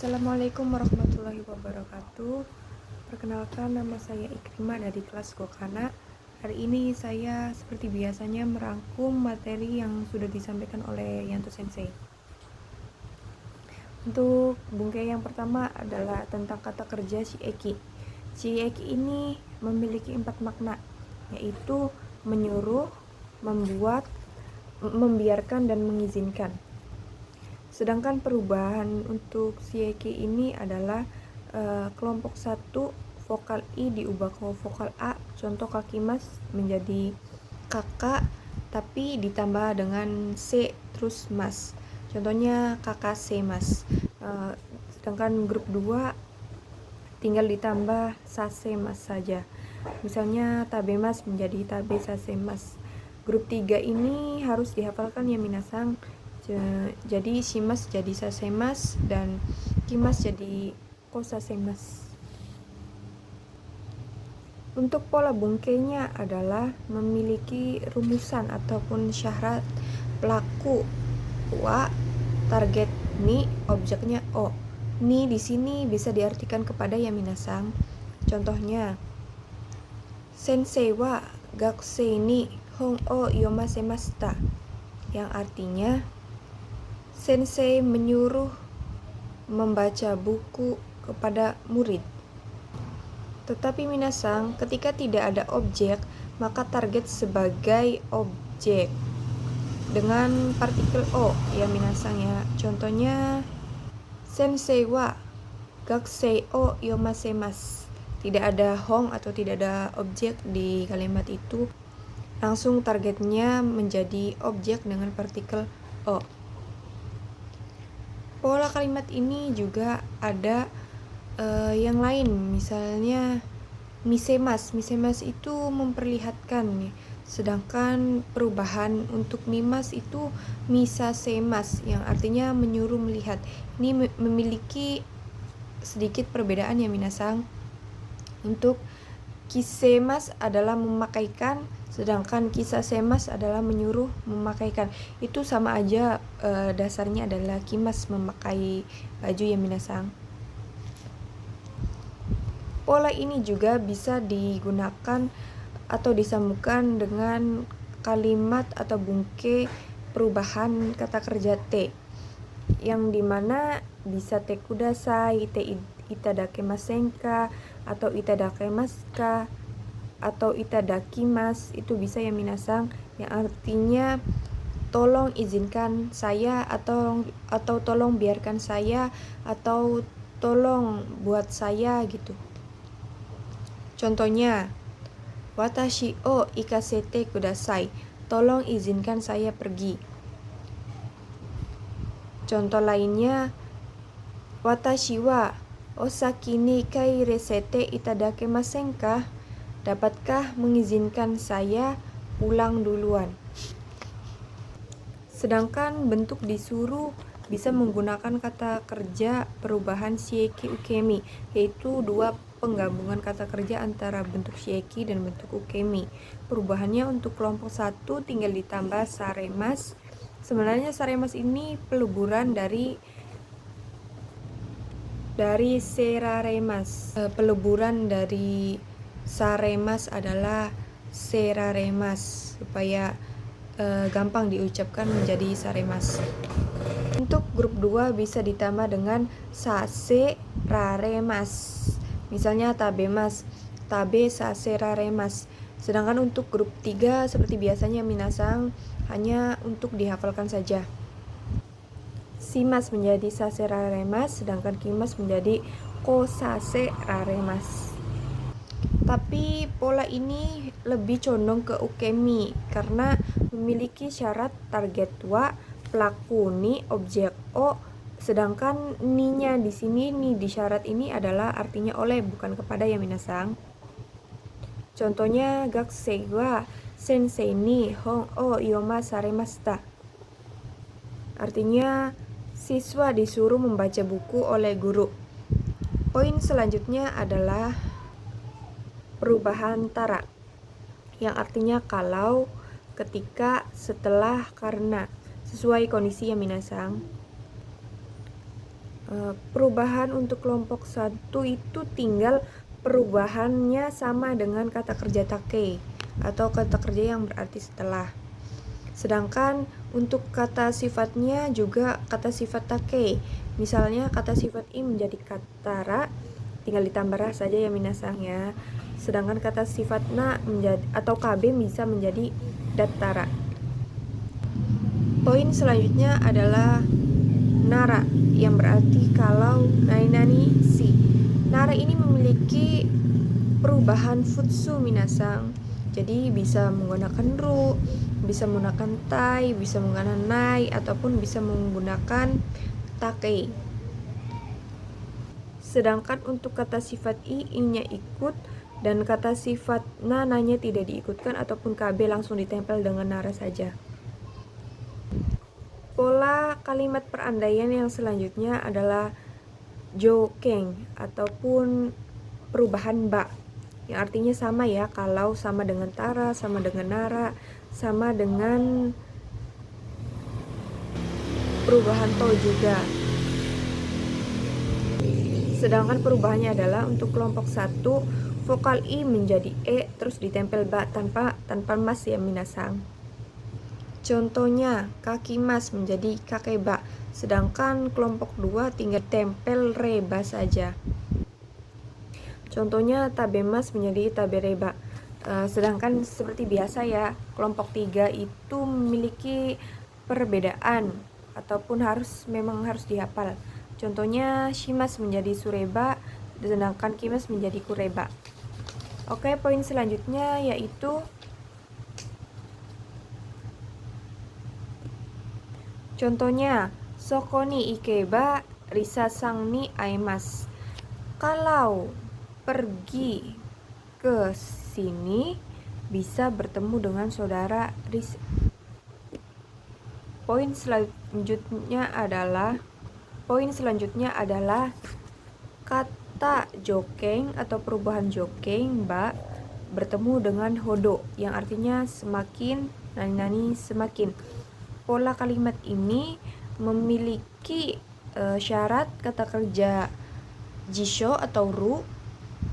Assalamualaikum warahmatullahi wabarakatuh. Perkenalkan, nama saya Ikrimah dari kelas Gokana. Hari ini saya seperti biasanya merangkum materi yang sudah disampaikan oleh Yanto Sensei. Untuk bungkai yang pertama adalah tentang kata kerja shieki. Shieki ini memiliki 4 makna, yaitu menyuruh, membuat, membiarkan, dan mengizinkan. Sedangkan perubahan untuk shieki ini adalah kelompok 1 vokal I diubah ke vokal A. Contoh kakimas menjadi kakak tapi ditambah dengan C terus mas. Contohnya kakak C mas. Sedangkan grup 2 tinggal ditambah sase mas saja. Misalnya tabemas menjadi tabe sase mas. Grup 3 ini harus dihafalkan ya minasang. Jadi shimas jadi sasemas dan kimas jadi kosasemas. Untuk pola bungkainya adalah memiliki rumusan ataupun syarat pelaku wa, target ni, objeknya o. Ni di sini bisa diartikan kepada ya minasang. Contohnya sensei wa gakusei ni hon o yomasemashita, yang artinya sensei menyuruh membaca buku kepada murid. Tetapi minasang, ketika tidak ada objek, maka target sebagai objek dengan partikel o ya minasang ya. Contohnya sensei wa gakusei o yomasemasu. Tidak ada hong atau tidak ada objek di kalimat itu, langsung targetnya menjadi objek dengan partikel o. Pola kalimat ini juga ada yang lain, misalnya misemas. Misemas itu memperlihatkan nih. Sedangkan perubahan untuk mimas itu misasemas, yang artinya menyuruh melihat. Ini memiliki sedikit perbedaan ya minasang. Untuk kisemas adalah memakaikan, sedangkan kisasemas adalah menyuruh memakaikan. Itu sama aja, dasarnya adalah kimas, memakai baju ya minasang. Pola ini juga bisa digunakan atau disambungkan dengan kalimat atau bungkai perubahan kata kerja te, yang dimana bisa te kudasai, te itadakemasenka, atau itadakemaska, atau itadakimas. Itu bisa ya minasang, yang artinya tolong izinkan saya, atau tolong biarkan saya, atau tolong buat saya gitu. Contohnya watashi o ikasete kudasai, tolong izinkan saya pergi. Contoh lainnya watashi wa osaki ni kairesete itadakemasenka, dapatkah mengizinkan saya pulang duluan. Sedangkan bentuk disuruh bisa menggunakan kata kerja perubahan shieki ukemi, yaitu 2 penggabungan kata kerja antara bentuk shieki dan bentuk ukemi. Perubahannya untuk kelompok 1 tinggal ditambah saremas. Sebenarnya saremas ini peluburan dari seraremas. Peluburan dari saremas adalah seraremas, supaya gampang diucapkan menjadi saremas. Untuk grup 2 bisa ditambah dengan sase raremas. Misalnya tabemas, tabe sase raremas. Sedangkan untuk grup 3 seperti biasanya minasang, hanya untuk dihafalkan saja. Simas menjadi sase raremas, sedangkan kimas menjadi kosase raremas. Tapi pola ini lebih condong ke ukemi karena memiliki syarat target wa, pelaku ni, objek o. Sedangkan ni-nya di sini, ni di syarat ini adalah artinya oleh, bukan kepada ya minasang. Contohnya gakusei wa sensei ni hon o yomasaremashita. Artinya siswa disuruh membaca buku oleh guru. Poin selanjutnya adalah perubahan tara, yang artinya kalau, ketika, setelah, karena, sesuai kondisi ya minasang. Perubahan untuk kelompok 1 itu tinggal perubahannya sama dengan kata kerja take atau kata kerja yang berarti setelah. Sedangkan untuk kata sifatnya juga kata sifat take. Misalnya kata sifat i menjadi katara, tinggal ditambah ra saja ya minasang ya. Sedangkan kata sifat na menjadi atau kb bisa menjadi dattara. Poin selanjutnya adalah nara yang berarti kalau, nani si. Nara ini memiliki perubahan futsu minasang. Jadi bisa menggunakan ru, bisa menggunakan tai, bisa menggunakan nai, ataupun bisa menggunakan take. Sedangkan untuk kata sifat i-nya ikut, dan kata sifat na-nya tidak diikutkan, ataupun kb langsung ditempel dengan nara saja. Pola kalimat perandaian yang selanjutnya adalah jokeng ataupun perubahan ba, yang artinya sama ya, kalau sama dengan tara, sama dengan nara, sama dengan perubahan to juga. Sedangkan perubahannya adalah untuk kelompok 1 vokal i menjadi e terus ditempel ba tanpa mas ya minasang. Contohnya kaki mas menjadi kakeba, sedangkan kelompok 2 tinggal tempel reba saja. Contohnya tabemas menjadi tabereba. Sedangkan seperti biasa ya, kelompok 3 itu memiliki perbedaan ataupun memang harus dihafal. Contohnya shimas menjadi sureba, sedangkan kimas menjadi kureba. Oke, poin selanjutnya yaitu contohnya soko ni ikeba risasang ni aimas. Kalau pergi ke sini bisa bertemu dengan saudara Risa. Poin selanjutnya adalah kata jokeng atau perubahan jokeng ba bertemu dengan hodo yang artinya semakin, nani semakin. Pola kalimat ini memiliki syarat kata kerja jisho atau ru,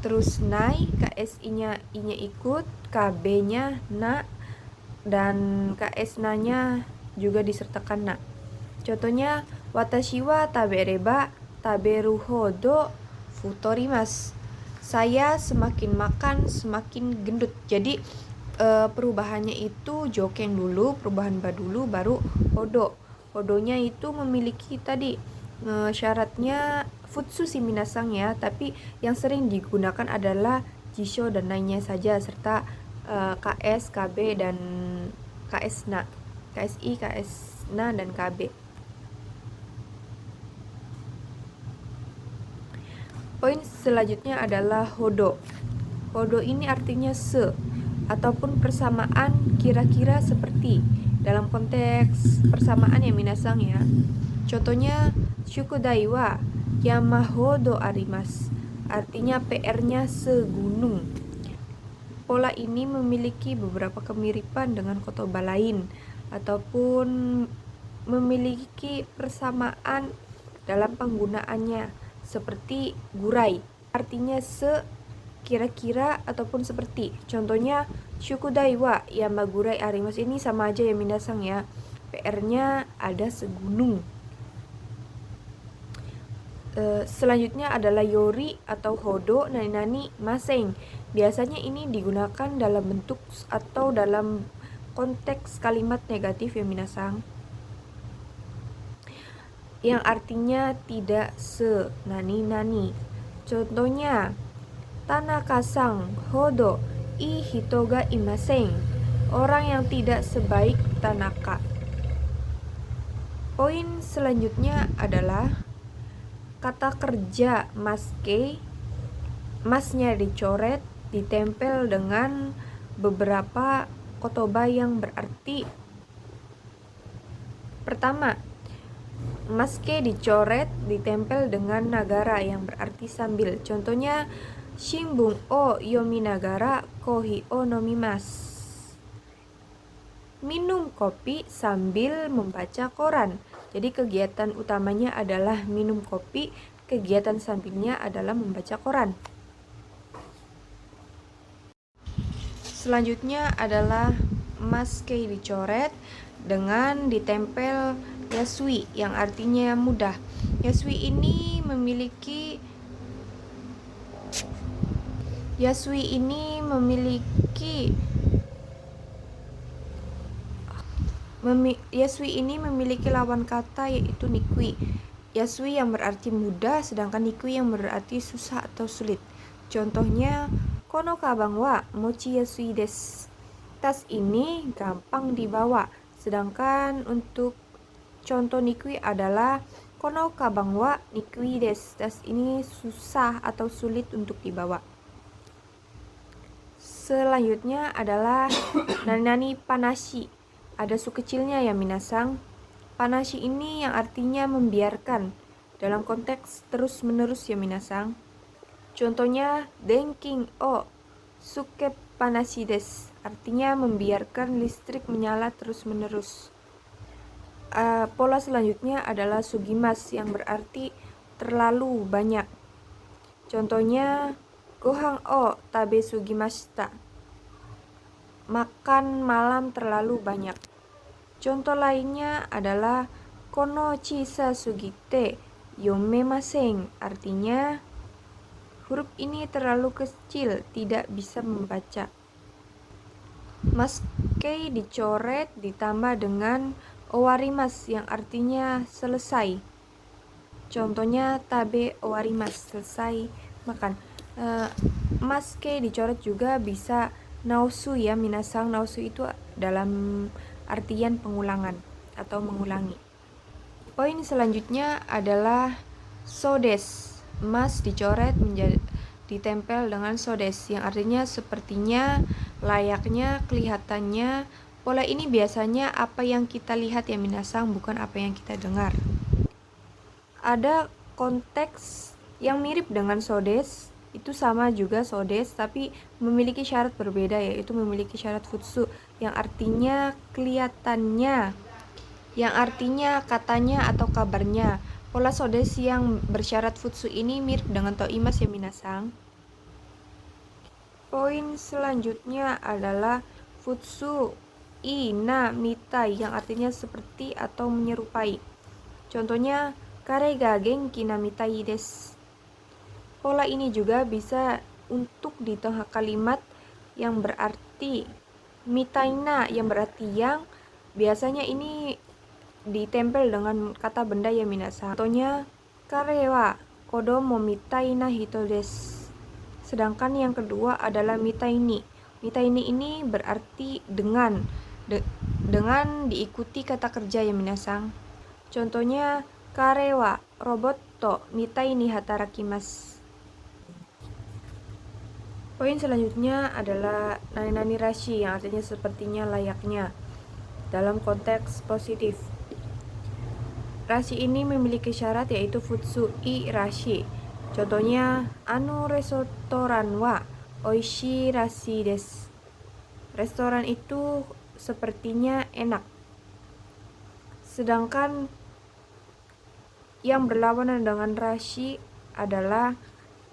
terus nai, ksi-nya i-nya ikut, kb-nya na, dan ks na-nya juga disertakan na. Contohnya watashi wa tabereba taberu hodo futorimas. Saya semakin makan semakin gendut. Jadi perubahannya itu jokeng dulu, perubahan ba dulu, baru hodo. Hodonya itu memiliki tadi syaratnya futsu si minasang ya, tapi yang sering digunakan adalah jisho dan nai-nya saja, serta ks, kb, dan ks na, ksi, ks na, dan kb. Poin selanjutnya adalah hodo. Hodo ini artinya ataupun persamaan kira-kira seperti, dalam konteks persamaan ya minasang ya. Contohnya shukudai wa yamahodo arimas, artinya PR-nya segunung. Pola ini memiliki beberapa kemiripan dengan kotoba lain ataupun memiliki persamaan dalam penggunaannya, seperti gurai, artinya kira-kira ataupun seperti. Contohnya shukudai wa yamagurai arimas, ini sama aja ya minasang ya, PR-nya ada segunung. Selanjutnya adalah yori atau hodo nani maseng. Biasanya ini digunakan dalam bentuk atau dalam konteks kalimat negatif ya minasang, yang artinya tidak nani. Contohnya tanaka-san hodo i hito ga imaseng, orang yang tidak sebaik Tanaka. Poin selanjutnya adalah kata kerja maske, masnya dicoret, ditempel dengan beberapa kotoba yang berarti. Pertama, maske dicoret, ditempel dengan nagara yang berarti sambil. Contohnya shimbun o yominagara kohi o nomimasu. Minum kopi sambil membaca koran. Jadi kegiatan utamanya adalah minum kopi, kegiatan sampingnya adalah membaca koran. Selanjutnya adalah maskei dicoret dengan ditempel yasui yang artinya mudah. Yasui ini memiliki lawan kata yaitu nikui. Yasui yang berarti mudah, sedangkan nikui yang berarti susah atau sulit. Contohnya, kono kabang wa mochi yasui desu. Tas ini gampang dibawa. Sedangkan untuk contoh nikui adalah kono kabang wa nikui desu. Tas ini susah atau sulit untuk dibawa. Selanjutnya adalah nani panashi. Ada su kecilnya ya minasang. Panashi ini yang artinya membiarkan. Dalam konteks terus-menerus ya minasang. Contohnya denking o suke panashi desu. Artinya membiarkan listrik menyala terus-menerus. Pola selanjutnya adalah sugimas yang berarti terlalu banyak. Contohnya gohan o tabe sugimashita. Makan malam terlalu banyak. Contoh lainnya adalah kono chisa sugite yomemasen. Artinya huruf ini terlalu kecil, tidak bisa membaca. Maskei dicoret ditambah dengan owarimas yang artinya selesai. Contohnya tabe owarimas, selesai makan. Maskei dicoret juga bisa naosu ya minasang. Naosu itu dalam artian pengulangan atau mengulangi. Poin selanjutnya adalah sodes. Mas dicoret menjadi ditempel dengan sodes yang artinya sepertinya, layaknya, kelihatannya. Pola ini biasanya apa yang kita lihat ya minasang, bukan apa yang kita dengar. Ada konteks yang mirip dengan sodes, itu sama juga sodes tapi memiliki syarat berbeda, yaitu memiliki syarat futsu yang artinya kelihatannya, yang artinya katanya atau kabarnya. Pola sodes yang bersyarat futsu ini mirip dengan toimas ya minasang. Poin selanjutnya adalah futsu ina mitai yang artinya seperti atau menyerupai. Contohnya kare ga genki na mitai desu. Pola ini juga bisa untuk di tengah kalimat yang berarti mitaina yang berarti yang, biasanya ini ditempel dengan kata benda ya minasang. Contohnya kare wa kodomo mitai na hito desu. Sedangkan yang kedua adalah mitaini. Mitaini ini berarti dengan diikuti kata kerja ya minasang. Contohnya kare wa robot to mitai ni hatarakimasu. Poin selanjutnya adalah nani rashi yang artinya sepertinya, layaknya dalam konteks positif. Rashi ini memiliki syarat yaitu futsu i rashi. Contohnya restoran wa oishi rashi desu. Restoran itu sepertinya enak. Sedangkan yang berlawanan dengan rashi adalah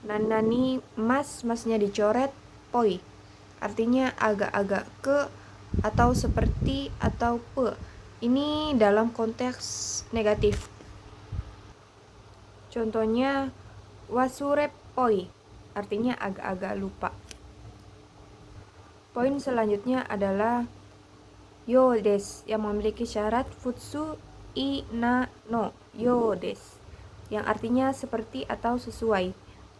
nani masnya dicoret poi. Artinya agak-agak ke atau seperti atau pe. Ini dalam konteks negatif. Contohnya wasure poi. Artinya agak-agak lupa. Poin selanjutnya adalah yo desu yang memiliki syarat futsu i na no yo desu yang artinya seperti atau sesuai.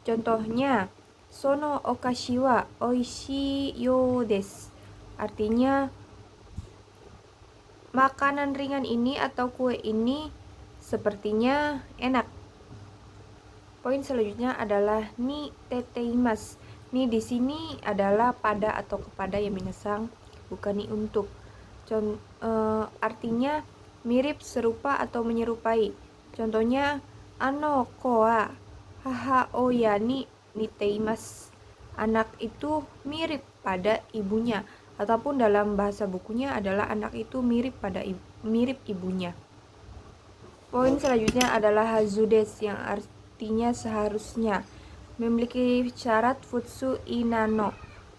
Contohnya sono okashi wa oishii yo desu. Artinya makanan ringan ini atau kue ini sepertinya enak. Poin selanjutnya adalah ni teteimasu. Ni di sini adalah pada atau kepada ya minasang, bukan ni untuk. Artinya mirip, serupa atau menyerupai. Contohnya ko wa haha oya ni niteimasu. Anak itu mirip pada ibunya, ataupun dalam bahasa bukunya adalah anak itu mirip ibunya. Poin selanjutnya adalah hazudes yang artinya seharusnya, memiliki syarat futsu inano.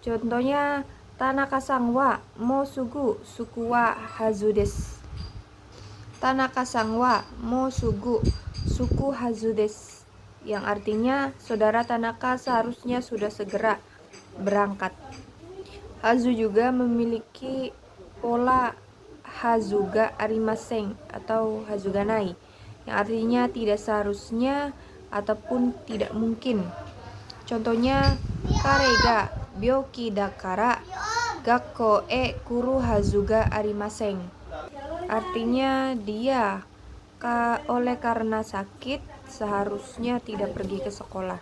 Contohnya Tanaka-san wa mo sugu suku wa hazudes. Tanaka-san wa mo sugu suku hazudes, yang artinya saudara Tanaka seharusnya sudah segera berangkat. Hazu juga memiliki pola hazuga arimasen atau hazuganai, yang artinya tidak seharusnya ataupun tidak mungkin. Contohnya karega byoki dakara gakko e kuru hazuga arimasen. Artinya dia oleh karena sakit seharusnya tidak pergi ke sekolah.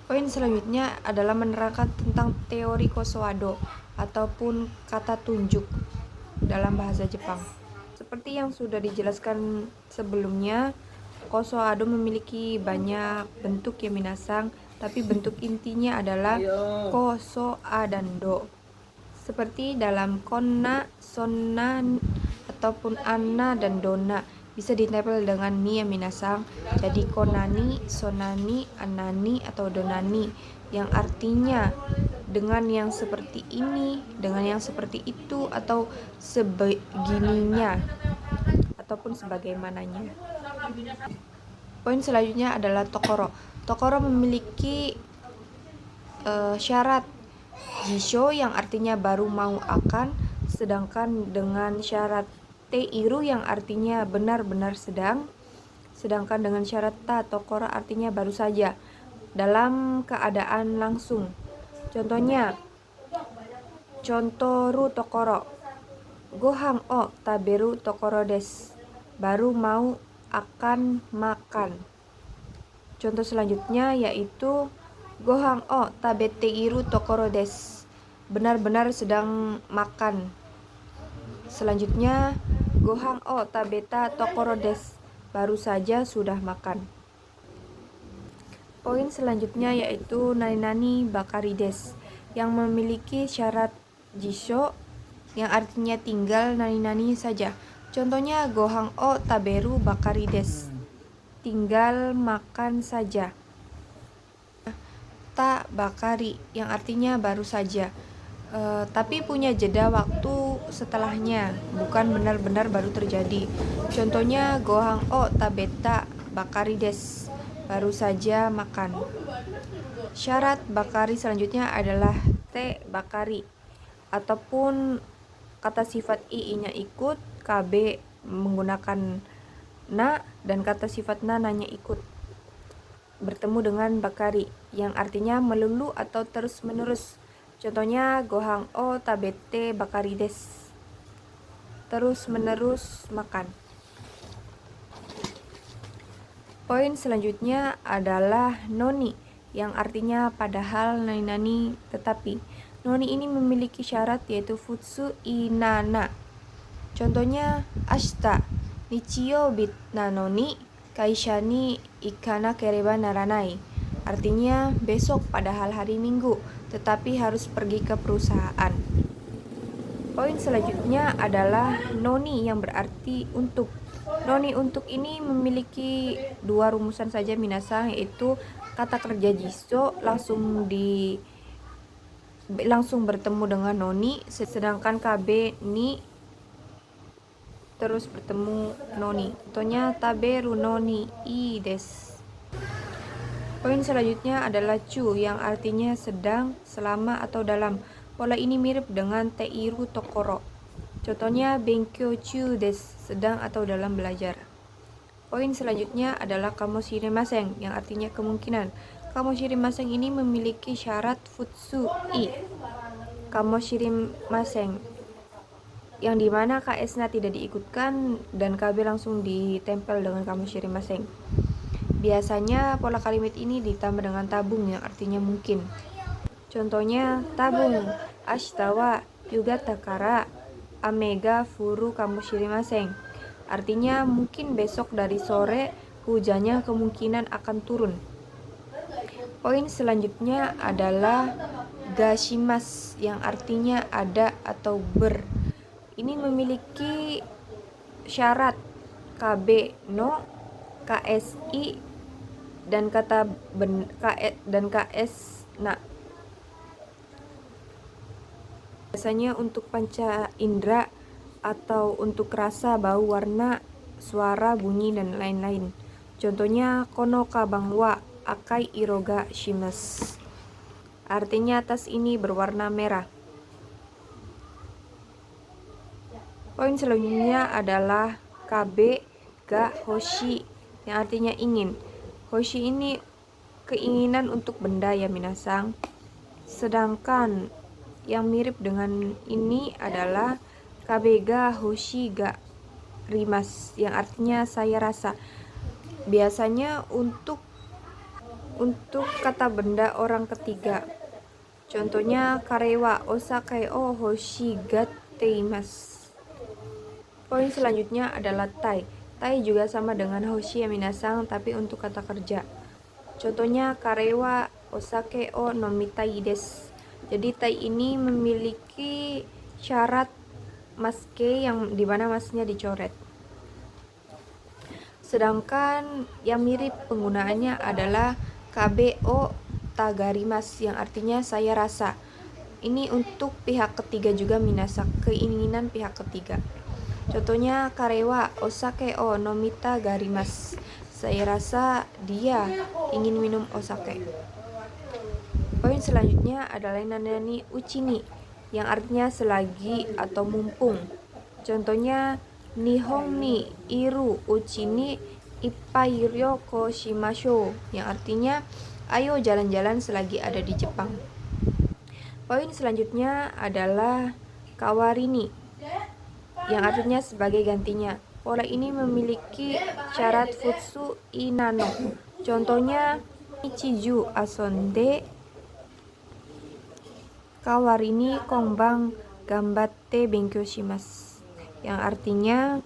Poin selanjutnya adalah menerangkan tentang teori kosoado ataupun kata tunjuk dalam bahasa Jepang. Seperti yang sudah dijelaskan sebelumnya, kosoado memiliki banyak bentuk ya minasang, tapi bentuk intinya adalah kosoa dan do. Seperti dalam konna, sonna, ataupun anna dan dona bisa ditempel dengan ni ya minasang. Jadi konani, sonani, anani, atau donani, yang artinya dengan yang seperti ini, dengan yang seperti itu, atau sebegininya, ataupun sebagaimananya. Poin selanjutnya adalah tokoro. Tokoro memiliki syarat jisho yang artinya baru mau akan, sedangkan dengan syarat teiru yang artinya benar-benar sedang, sedangkan dengan syarat ta tokoro artinya baru saja, dalam keadaan langsung. Contohnya, contoru tokoro, gohan o taberu tokoro desu, baru mau akan makan. Contoh selanjutnya yaitu gohan o tabeteiru tokoro desu, benar-benar sedang makan. Selanjutnya gohan o tabeta tokoro desu, baru saja sudah makan. Poin selanjutnya yaitu nani-nani bakari desu, yang memiliki syarat jisho yang artinya tinggal nani-nani saja. Contohnya gohan o taberu bakari desu, tinggal makan saja. Ta bakari yang artinya baru saja, tapi punya jeda waktu setelahnya, bukan benar-benar baru terjadi. Contohnya gohan o tabeta bakari desu, baru saja makan. Syarat bakari selanjutnya adalah te bakari, ataupun kata sifat i-nya ikut, kb menggunakan na, dan kata sifat na-nya ikut, bertemu dengan bakari yang artinya melulu atau terus-menerus. Contohnya gohan o tabete bakari desu, terus-menerus makan. Poin selanjutnya adalah noni, yang artinya padahal, nani-nani, tetapi. Noni ini memiliki syarat yaitu futsu inana. Contohnya ashita nichiyoubi nanoni kaisha ni ikanakereba naranai. Artinya besok padahal hari Minggu, tetapi harus pergi ke perusahaan. Poin selanjutnya adalah noni yang berarti untuk. Noni untuk ini memiliki dua rumusan saja minasang, yaitu kata kerja jisho langsung bertemu dengan noni, sedangkan kb ni terus bertemu noni. Contohnya taberu noni ii desu. Poin selanjutnya adalah chu yang artinya sedang, selama, atau dalam. Pola ini mirip dengan teiru tokoro. Contohnya benkyou chu desu, sedang atau dalam belajar. Poin selanjutnya adalah kamoshiremasen yang artinya kemungkinan. Kamoshiremasen ini memiliki syarat futsu i kamoshiremasen, yang dimana ks-nya tidak diikutkan dan kb langsung ditempel dengan kamoshiremasen. Biasanya pola kalimat ini ditambah dengan tabung yang artinya mungkin. Contohnya tabung ashita wa yugata kara ame ga furu kamoshiremasen. Artinya mungkin besok dari sore hujannya kemungkinan akan turun. Poin selanjutnya adalah gashimas yang artinya ada atau ber. Ini memiliki syarat KB no, KSI, dan kata dan KS na. Biasanya untuk panca indera atau untuk rasa, bau, warna, suara, bunyi, dan lain-lain. Contohnya kono kabang wa akai iroga shimasu. Artinya tas ini berwarna merah. Poin selanjutnya adalah KB ga hoshi, yang artinya ingin. Hoshi ini keinginan untuk benda ya minasang. Sedangkan yang mirip dengan ini adalah KB ga hoshi ga rimas, yang artinya saya rasa. Biasanya untuk kata benda orang ketiga. Contohnya karewa osakai o hoshi ga teimasu. Poin selanjutnya adalah tai. Tai juga sama dengan hoshi ya minasang, tapi untuk kata kerja. Contohnya karewa osake o nomitai desu. Jadi tai ini memiliki syarat maske yang dimana masnya dicoret. Sedangkan yang mirip penggunaannya adalah KBO tagarimas, yang artinya saya rasa. Ini untuk pihak ketiga juga minasang, keinginan pihak ketiga. Contohnya karewa osake o nomita garimas. Saya rasa dia ingin minum osake. Poin selanjutnya adalah nanani uchini, yang artinya selagi atau mumpung. Contohnya nihon ni iru uchini ippai ryoko shimashou, yang artinya ayo jalan-jalan selagi ada di Jepang. Poin selanjutnya adalah kawarini, yang artinya sebagai gantinya. Pola ini memiliki syarat futsu inano. Contohnya ichiju asonde kawarini konban gambatte benkyou shimasu, yang artinya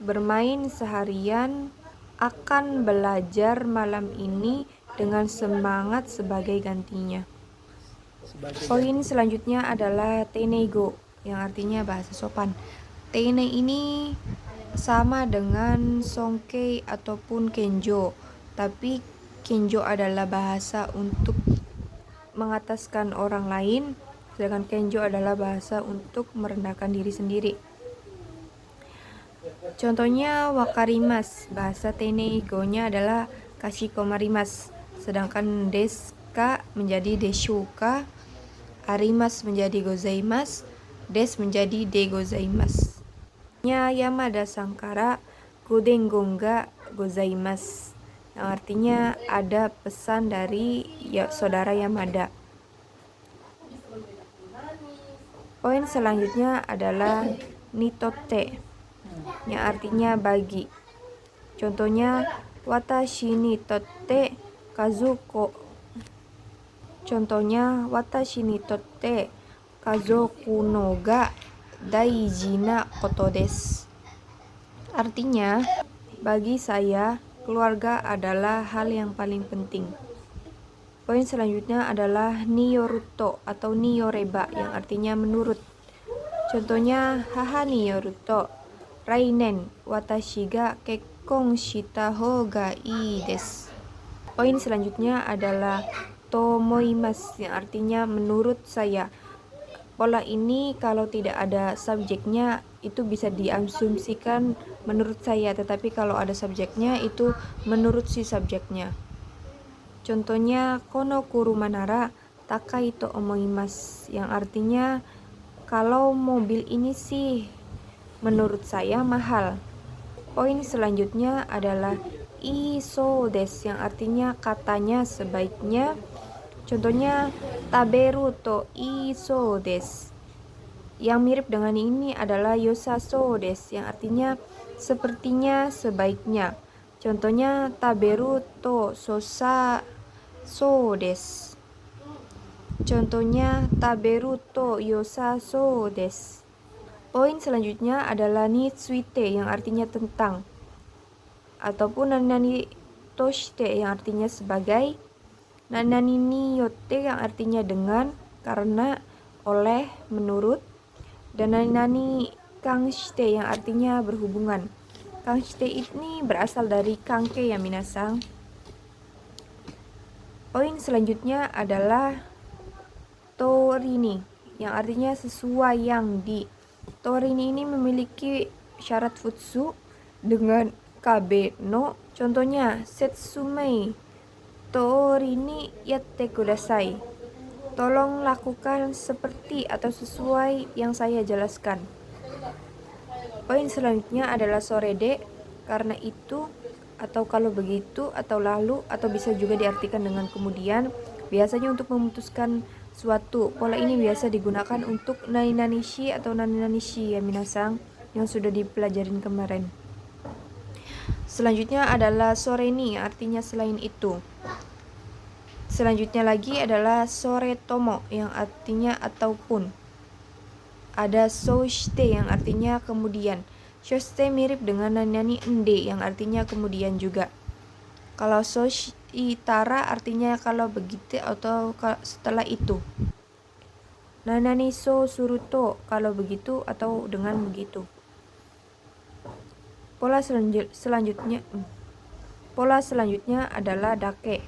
bermain seharian akan belajar malam ini dengan semangat sebagai gantinya. Poin selanjutnya adalah tenego, yang artinya bahasa sopan. Teine ini sama dengan songkei ataupun kenjo, tapi kenjo adalah bahasa untuk mengataskan orang lain, sedangkan kenjo adalah bahasa untuk merendahkan diri sendiri. Contohnya wakarimas, bahasa tenego-nya adalah kashikomarimasu, sedangkan deska menjadi deshuka, arimas menjadi gozaimasu, des menjadi de gozaimasu. Yamada Sangkara godengon ga gozaimasu, yang artinya ada pesan dari saudara Yamada. Poin selanjutnya adalah nitotte, yang artinya bagi. Contohnya watashi ni totte kazoku. Contohnya watashi ni totte kazoku no ga daiji na koto desu. Artinya, bagi saya, keluarga adalah hal yang paling penting. Poin selanjutnya adalah niyoruto atau niyoreba, yang artinya menurut. Contohnya haha niyoruto rainen watashi ga kekkon shita hou ga ii desu. Poin selanjutnya adalah tomoimasu, yang artinya menurut saya. Pola ini kalau tidak ada subjeknya itu bisa diasumsikan menurut saya, tetapi kalau ada subjeknya itu menurut si subjeknya. Contohnya kono kuruma nara takai to omoimasu, yang artinya kalau mobil ini sih menurut saya mahal. Poin selanjutnya adalah iso desu, yang artinya katanya sebaiknya. Contohnya taberu to iso desu. Yang mirip dengan ini adalah yosaso desu, yang artinya sepertinya, sebaiknya. Contohnya taberu to sosa so desu. Contohnya taberu to yosaso desu. Poin selanjutnya adalah ni tsuite, yang artinya tentang, ataupun nanani toshite, yang artinya sebagai. Nanani ni yotte, yang artinya dengan, karena, oleh, menurut. Dan nanani kang shite, yang artinya berhubungan. Kangshite ini berasal dari kanke ya minasang. Poin selanjutnya adalah torini, yang artinya sesuai yang di. Torini ini memiliki syarat futsu dengan kabe no. Contohnya, setsumei torini yatte kudasai. Tolong lakukan seperti atau sesuai yang saya jelaskan. Poin selanjutnya adalah sorede, karena itu atau kalau begitu atau lalu atau bisa juga diartikan dengan kemudian. Biasanya untuk memutuskan suatu. Pola ini biasa digunakan untuk nani nanishi atau nani nanishi ya minasang yang sudah dipelajarin kemarin. Selanjutnya adalah soreni, artinya selain itu. Selanjutnya lagi adalah sore tomo, yang artinya ataupun. Ada soshite yang artinya kemudian. Shoshite mirip dengan nani ende yang artinya kemudian juga. Kalau soshitara artinya kalau begitu atau setelah itu. Nanani so suruto kalau begitu atau dengan begitu. Pola selanjutnya adalah dake.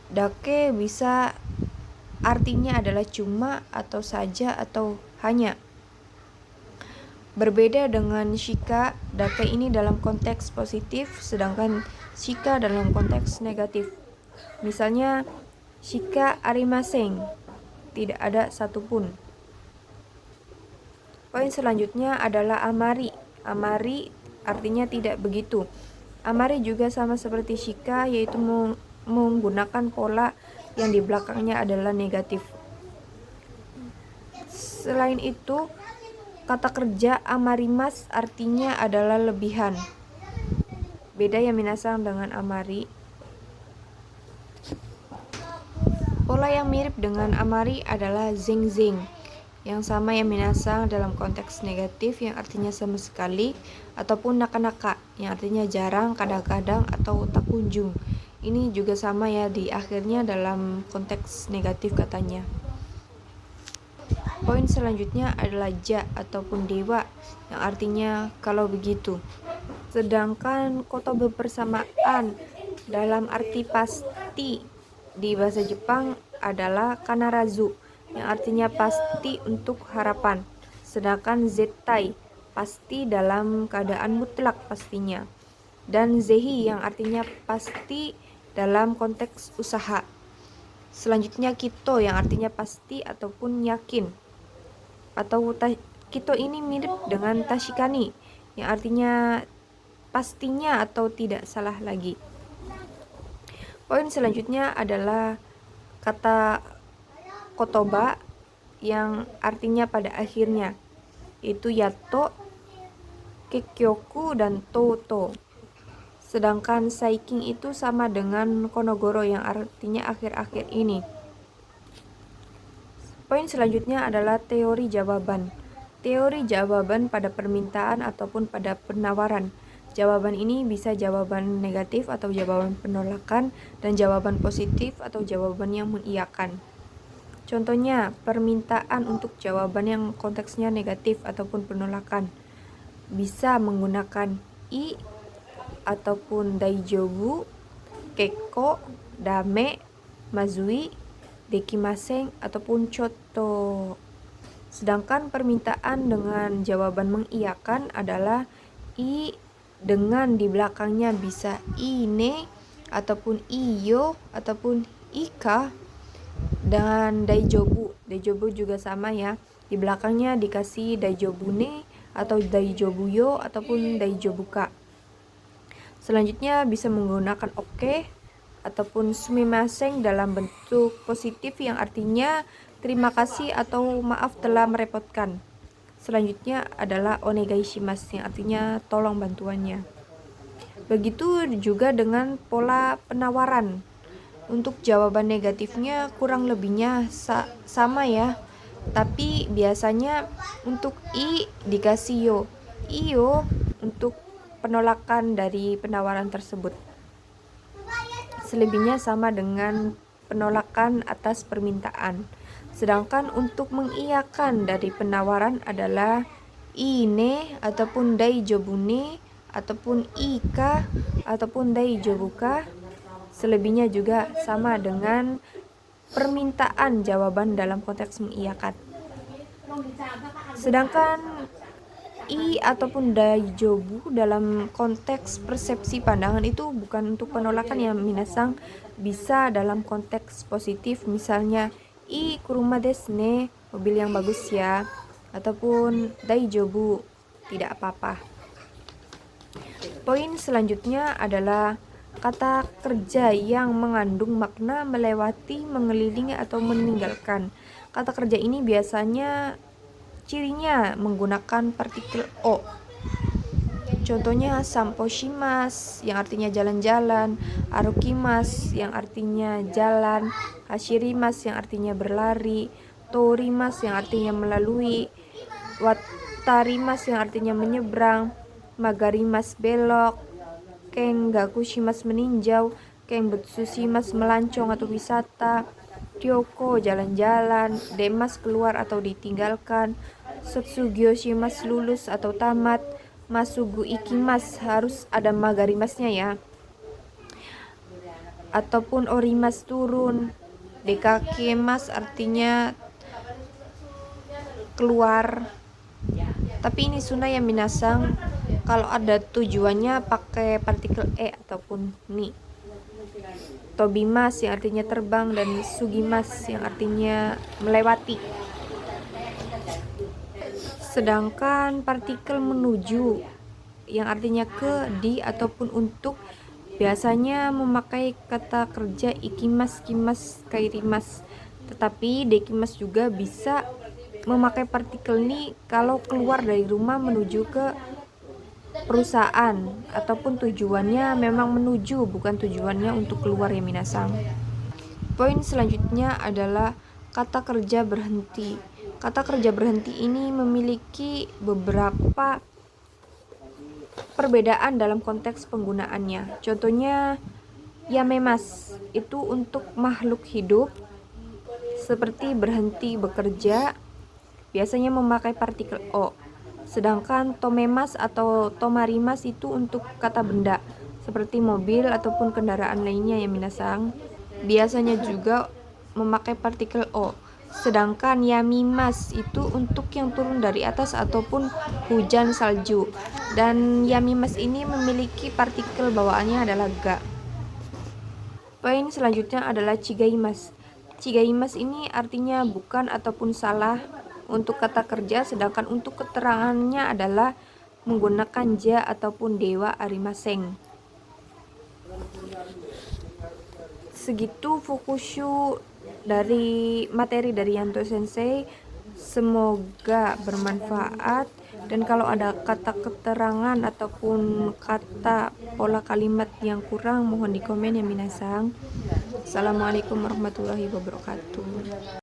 Dake bisa artinya adalah cuma atau saja atau hanya. Berbeda dengan shika, dake ini dalam konteks positif sedangkan shika dalam konteks negatif. Misalnya shika arimasen, tidak ada satupun. Poin selanjutnya adalah amari. Amari artinya tidak begitu. Amari juga sama seperti shika, yaitu menggunakan pola yang di belakangnya adalah negatif. Selain itu, kata kerja amarimas artinya adalah lebihan. Beda ya minasang dengan amari. Pola yang mirip dengan amari adalah zeng-zeng, yang sama ya minasang dalam konteks negatif yang artinya sama sekali, ataupun naka-naka yang artinya jarang, kadang-kadang, atau tak kunjung. Ini juga sama ya di akhirnya dalam konteks negatif katanya. Poin selanjutnya adalah ja ataupun dewa yang artinya kalau begitu. Sedangkan koto bersamaan dalam arti pasti di bahasa Jepang adalah kanarazu yang artinya pasti untuk harapan. Sedangkan zettai pasti dalam keadaan mutlak pastinya. Dan zehi yang artinya pasti dalam konteks usaha. Selanjutnya kito yang artinya pasti ataupun yakin. Atau kito ini mirip dengan tashikani yang artinya pastinya atau tidak salah lagi. Poin selanjutnya adalah kata kotoba yang artinya pada akhirnya, yaitu yato, kekyoku, dan toto. Sedangkan saiking itu sama dengan konogoro yang artinya akhir-akhir ini. Poin selanjutnya adalah teori jawaban. Teori jawaban pada permintaan ataupun pada penawaran. Jawaban ini bisa jawaban negatif atau jawaban penolakan, dan jawaban positif atau jawaban yang mengiyakan. Contohnya, permintaan untuk jawaban yang konteksnya negatif ataupun penolakan bisa menggunakan i ataupun daijobu, kekko, dame, mazui, dekimasen, ataupun chotto. Sedangkan permintaan dengan jawaban mengiyakan adalah i dengan di belakangnya bisa ine ataupun iyo ataupun ika. Dan daijobu. Daijobu juga sama ya. Di belakangnya dikasih daijobune atau daijobuyo ataupun daijobuka. Selanjutnya bisa menggunakan oke ataupun sumimasen dalam bentuk positif yang artinya terima kasih atau maaf telah merepotkan. Selanjutnya adalah onegaishimasu yang artinya tolong bantuannya. Begitu juga dengan pola penawaran. Untuk jawaban negatifnya kurang lebihnya sama ya. Tapi biasanya untuk i dikasih yo. Iyo untuk penolakan dari penawaran tersebut. Selebihnya sama dengan penolakan atas permintaan. Sedangkan untuk mengiyakan dari penawaran adalah ine ataupun daijobune ataupun ika, ataupun daijoubu ka. Selebihnya juga sama dengan permintaan jawaban dalam konteks mengiyakan. Sedangkan i ataupun daijoubu dalam konteks persepsi pandangan itu bukan untuk penolakan ya minasang, bisa dalam konteks positif, misalnya i kuruma desu ne, mobil yang bagus ya, ataupun daijoubu, tidak apa-apa. Poin selanjutnya adalah kata kerja yang mengandung makna melewati, mengelilingi, atau meninggalkan. Kata kerja ini biasanya cirinya menggunakan partikel o. Contohnya samposhimasu yang artinya jalan-jalan, arukimasu yang artinya jalan, hashirimasu yang artinya berlari, torimasu yang artinya melalui, watarimasu yang artinya menyeberang, magarimasu belok, kengakushimasu meninjau, kenbutsushimasu melancong atau wisata, ryoko jalan-jalan, demasu keluar atau ditinggalkan, sotsugyoshimasu lulus atau tamat, masugu ikimasu harus ada magarimasnya ya, ataupun orimasu turun, dekakemasu artinya keluar. Tapi ini sunnah ya minasang, kalau ada tujuannya pakai partikel e ataupun ni. Tobimas yang artinya terbang, dan sugimas yang artinya melewati. Sedangkan partikel menuju yang artinya ke, di, ataupun untuk biasanya memakai kata kerja ikimas, kimas, kairimas. Tetapi dekimas juga bisa memakai partikel ni kalau keluar dari rumah menuju ke perusahaan, ataupun tujuannya memang menuju, bukan tujuannya untuk keluar ya minasang. Poin selanjutnya adalah kata kerja berhenti. Kata kerja berhenti ini memiliki beberapa perbedaan dalam konteks penggunaannya. Contohnya yamemas itu untuk makhluk hidup, seperti berhenti bekerja, biasanya memakai partikel o. Sedangkan tomemas atau tomarimas itu untuk kata benda, seperti mobil ataupun kendaraan lainnya ya minasang, biasanya juga memakai partikel o. Sedangkan yamimas itu untuk yang turun dari atas ataupun hujan salju, dan yamimas ini memiliki partikel bawaannya adalah ga. Poin selanjutnya adalah chigaimas. Chigaimas ini artinya bukan ataupun salah untuk kata kerja, sedangkan untuk keterangannya adalah menggunakan ja ataupun dewa arimaseng. Segitu fukushu dari materi dari Yanto Sensei, semoga bermanfaat. Dan kalau ada kata keterangan ataupun kata pola kalimat yang kurang, mohon di komen ya minasang. Assalamualaikum warahmatullahi wabarakatuh.